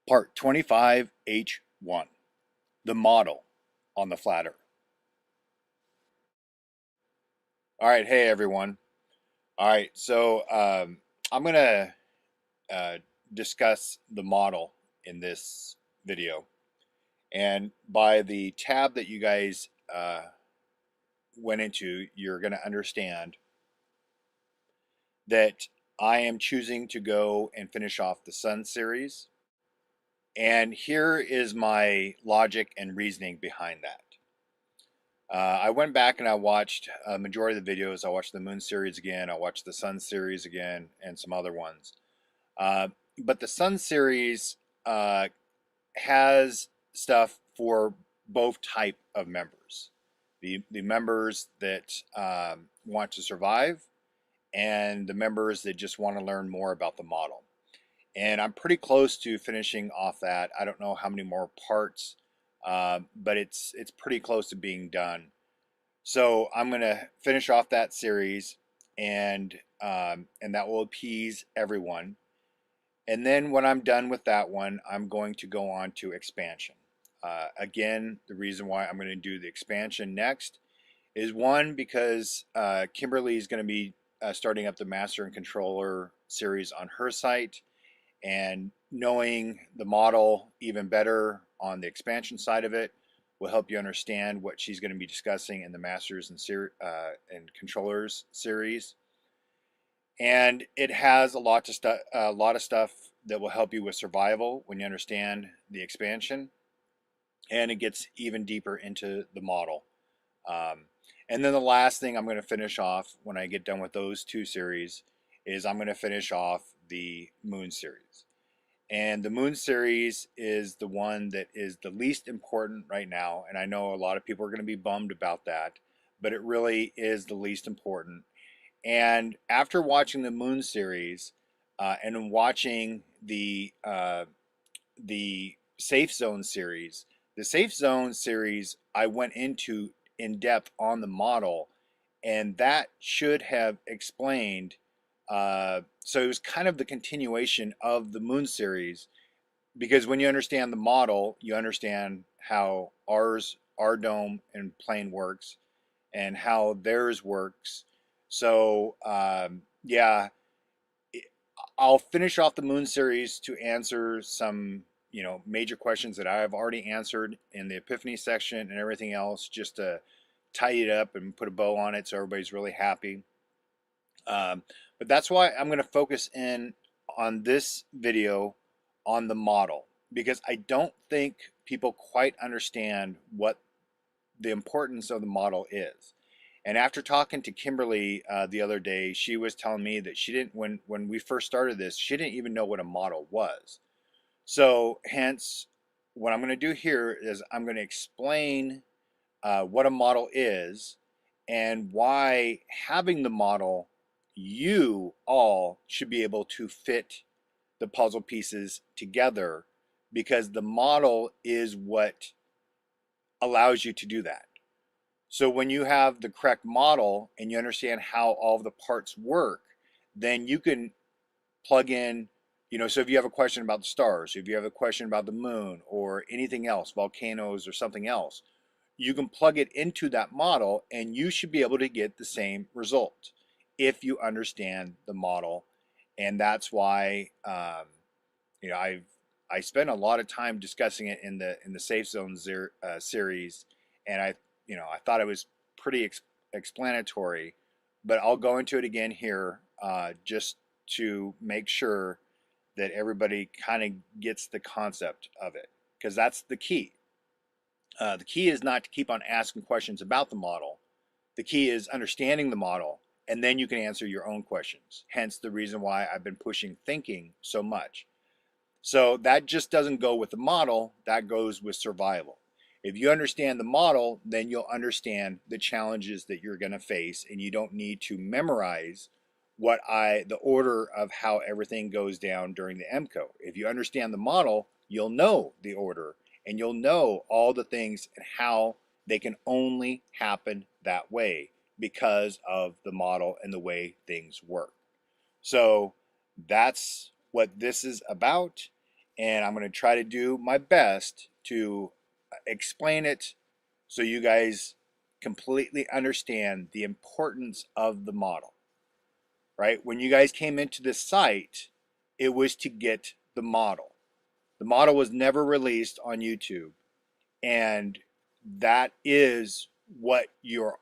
Part 25H1, the model on the flat earth. All right, hey everyone. All right, I'm going to uh, discuss the model in this video. And by the tab that you guys went into, you're going to understand that I am choosing to go and finish off the Sun series. And here is my logic and reasoning behind that. I went back and I watched a majority of the videos. I watched the Moon series again. I watched the Sun series again, and some other ones. Uh, but the Sun series uh, has stuff for both type of members. The members that want to survive, and the members that just want to learn more about the model. And I'm pretty close to finishing off that. I don't know how many more parts, but it's pretty close to being done. So I'm gonna finish off that series, and that will appease everyone. And then when I'm done with that one, I'm going to go on to expansion. Again, the reason why I'm going to do the expansion next is one, because Kimberly is going to be starting up the Master and Controller series on her site, and knowing the model even better on the expansion side of it will help you understand what she's going to be discussing in the Masters and Controllers series. And it has a lot of stuff that will help you with survival when you understand the expansion, and it gets even deeper into the model. Um, and then the last thing I'm going to finish off when I get done with those two series is I'm going to finish off the Moon series. And the Moon series is the one that is the least important right now. And I know a lot of people are going to be bummed about that, but it really is the least important. And after watching the Moon series and watching the Safe Zone series, the Safe Zone series, I went into in depth on the model, and that should have explained. So it was kind of the continuation of the Moon series, because when you understand the model, you understand how our dome and plane works, and how theirs works. So yeah, I'll finish off the Moon series to answer some major questions that I've already answered in the Epiphany section and everything else, just to tidy it up and put a bow on it so everybody's really happy. Um, but that's why I'm going to focus in on this video on the model, because I don't think people quite understand what the importance of the model is. And after talking to Kimberly the other day, she was telling me that she didn't, when we first started this, she didn't even know what a model was. So hence, what I'm going to do here is I'm going to explain what a model is, and why having the model, you all should be able to fit the puzzle pieces together, because the model is what allows you to do that. So when you have the correct model and you understand how all of the parts work, then you can plug in, so if you have a question about the stars, if you have a question about the moon or anything else, volcanoes or something else, you can plug it into that model and you should be able to get the same result if you understand the model. And that's why, I spent a lot of time discussing it in the Safe Zone series, and I thought it was pretty explanatory, but I'll go into it again here just to make sure that everybody kind of gets the concept of it, because that's the key. The key is not to keep on asking questions about the model. The key is understanding the model, and then you can answer your own questions. Hence the reason why I've been pushing thinking so much. So that just doesn't go with the model, that goes with survival. If you understand the model, then you'll understand the challenges that you're going to face, and you don't need to memorize the order of how everything goes down during the MCO. If you understand the model, you'll know the order, and you'll know all the things and how they can only happen that way because of the model and the way things work. So that's what this is about. and I'm going to try to do my best to explain it so you guys completely understand the importance of the model, right? When you guys came into this site, it was to get the model. The model was never released on YouTube, and that is what you're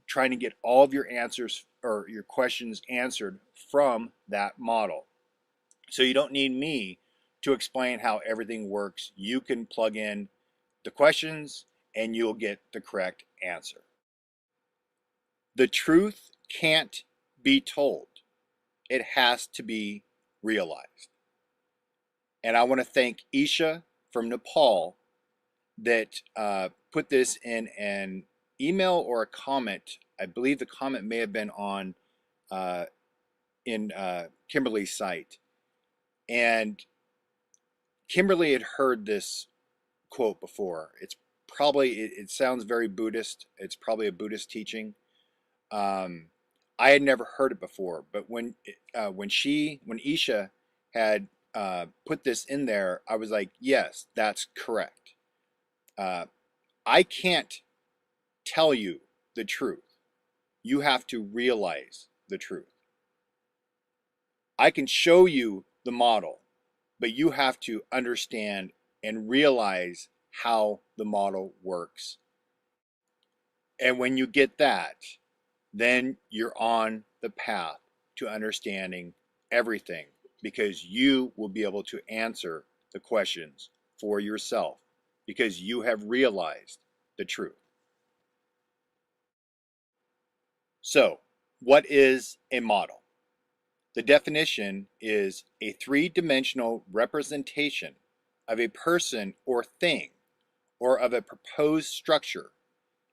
trying to get all of your answers or your questions answered from that model. So you don't need me to explain how everything works. You can plug in the questions and you'll get the correct answer. The truth can't be told. It has to be realized. And I want to thank Isha from Nepal that put this in an email or a comment. I believe the comment may have been on uh, in Kimberly's site. And Kimberly had heard this quote before. It sounds very Buddhist. It's probably a Buddhist teaching. Um, I had never heard it before, but when Isha had put this in there, I was like, yes, that's correct. Uh, I can't tell you the truth. You have to realize the truth. I can show you the model, but you have to understand and realize how the model works. And when you get that, then you're on the path to understanding everything because you will be able to answer the questions for yourself because you have realized the truth. So, what is a model? The definition is a three-dimensional representation of a person or thing or of a proposed structure,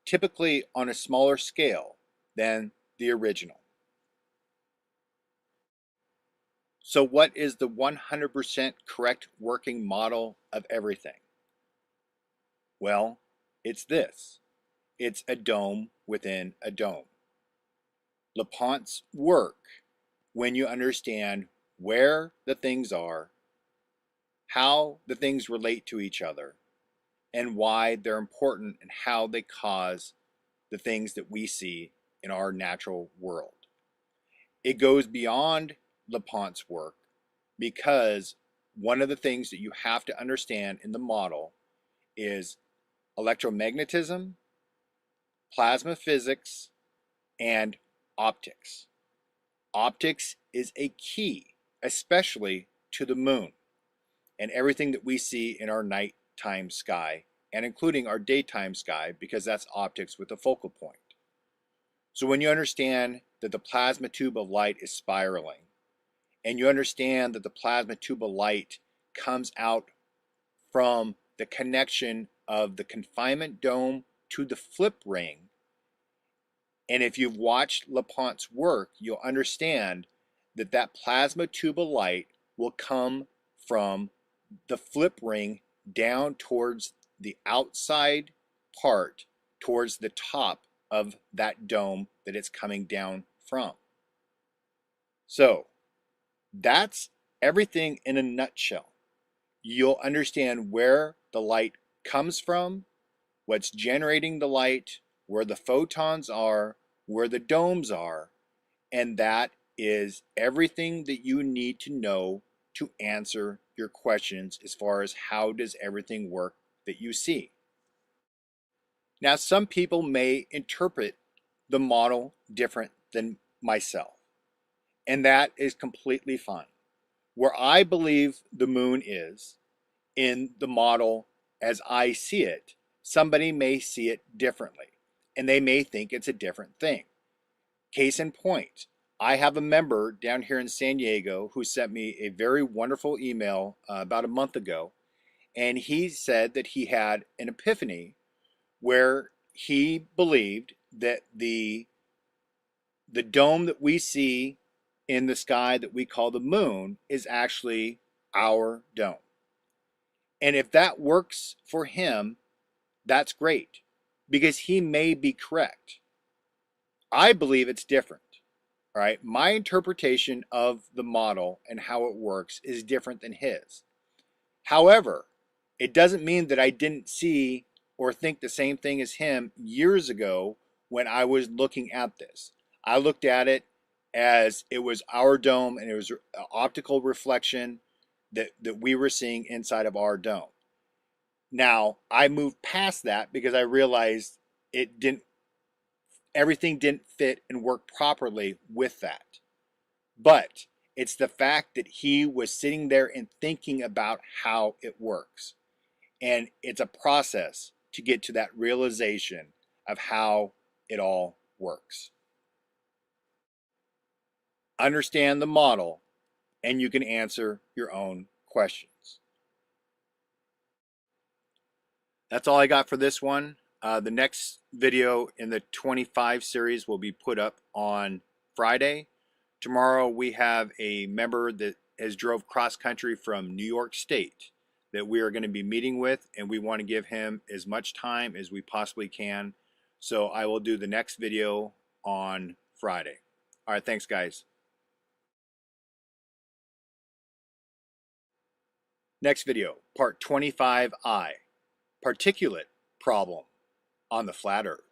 typically on a smaller scale than the original. So what is the 100% correct working model of everything? Well, it's this. It's a dome within a dome. LaPonte's work, when you understand where the things are, how the things relate to each other, and why they're important and how they cause the things that we see in our natural world. It goes beyond LaPonte's work because one of the things that you have to understand in the model is electromagnetism, plasma physics, and optics. Optics is a key, especially to the moon and everything that we see in our nighttime sky, and including our daytime sky, because that's optics with a focal point. So when you understand that the plasma tube of light is spiraling, and you understand that the plasma tube of light comes out from the connection of the confinement dome to the flip ring, and if you've watched LaPonte's work, you'll understand that that plasma tube of light will come from the flip ring down towards the outside part, towards the top of that dome that it's coming down from. So that's everything in a nutshell. You'll understand where the light comes from, what's generating the light, where the photons are, where the domes are, and that is everything that you need to know to answer your questions as far as how does everything work that you see. Now, some people may interpret the model different than myself, and that is completely fine. Where I believe the moon is in the model as I see it, somebody may see it differently, and they may think it's a different thing. Case in point, I have a member down here in San Diego who sent me a very wonderful email about a month ago, and he said that he had an epiphany where he believed that the dome that we see in the sky that we call the moon is actually our dome. And if that works for him, that's great because he may be correct. I believe it's different. All right. My interpretation of the model and how it works is different than his. However, it doesn't mean that I didn't see or think the same thing as him years ago when I was looking at this. I looked at it as it was our dome and it was an optical reflection that we were seeing inside of our dome. Now, I moved past that because I realized it didn't everything didn't fit and work properly with that. But it's the fact that he was sitting there and thinking about how it works. And it's a process to get to that realization of how it all works. Understand the model, and you can answer your own questions. That's all I got for this one. The next video in the 25 series will be put up on Friday. Tomorrow we have a member that has drove cross country from New York State that we are going to be meeting with, and we want to give him as much time as we possibly can. So I will do the next video on Friday. All right, thanks guys. Next video, part 25I, particulate problem on the flat earth.